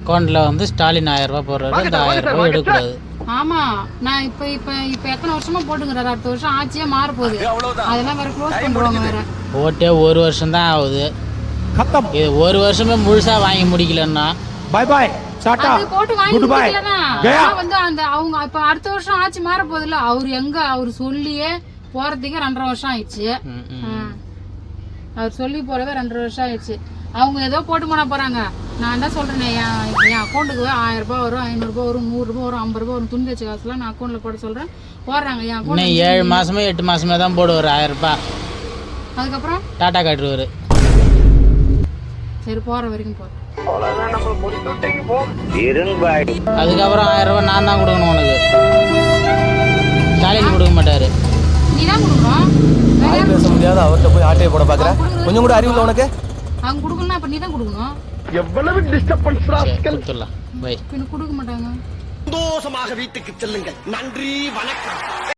அக்கௌண்ட்ல வந்து ஸ்டாலின் 1000 ரூபாய் போடுறாரு, இந்த 1000 ரூபாய் எடுக்கக்கூடாது. ஆமா, நான் இப்ப எத்தனை வருஷமா போட்டுக்கிறாரு, அடுத்த வருஷம் ஆட்சியே மாற போகுது, அதெல்லாம் வேற க்ளோஸ் பண்ணுவாங்க வேற. ஓட்டே 1 வருஷம் தான் ஆகுது, இது 1 வருஷமே முழுசா வாங்கி முடிக்கலன்னா பாய் பாய் டாடா அது போட்டு வாங்கி முடிக்கலனா வந்து அந்த அவங்க இப்ப அடுத்த வருஷம் ஆட்சி மாற போகுதுல்ல, அவர் சொல்லியே போறதுக்கே 2.5 வருஷம் ஆயிடுச்சு. அவர் சொல்லி போறவே 2.5 வருஷம் ஆயிடுச்சு. அவங்க ஏதோ போட்டு போனா போறாங்க. நான் தான் சொல்றேன், என் அக்கௌண்ட்டுக்கு 1000 ரூபாய் வரும், 500 ரூபாய் வரும், 100 ரூபாய் வரும், 50 ரூபாய் வரும், துணி வச்ச காசுலாம் நான் அக்கௌண்ட்ல போட சொல்றேன், போடுறாங்க. என் அக்கௌண்ட் 7 மாசமே 8 மாசமே தான் போடுவார் 1000 ரூபாய். அதுக்கப்புறம் டாடா காட்டுவாரு. சரி, போற வரைக்கும் போற. அதுக்கப்புறம் 1000 ரூபாய் நான் தான் கொடுக்கணும் உனக்கு, ஸ்டாலின் கொடுக்க மாட்டாரு. நீ தான் கொடுக்கணும். வாய் பேச முடியாத அவர்கிட்ட போய் ஆட்டையை போட பாக்குற, கொஞ்சம் கூட அறிவு இல்லை உனக்கு. அவங்க கொடுக்கணும், அப்ப நீ தான் கொடுக்கணும். எவ்வளவு டிஸ்டர்பன்ஸ் ராஸ்கல். கொடுத்துடலாம். பை. பின்ன கொடுக்க மாட்டாங்க. சந்தோஷமாக வீட்டுக்கு செல்லுங்கள். நன்றி, வணக்கம்.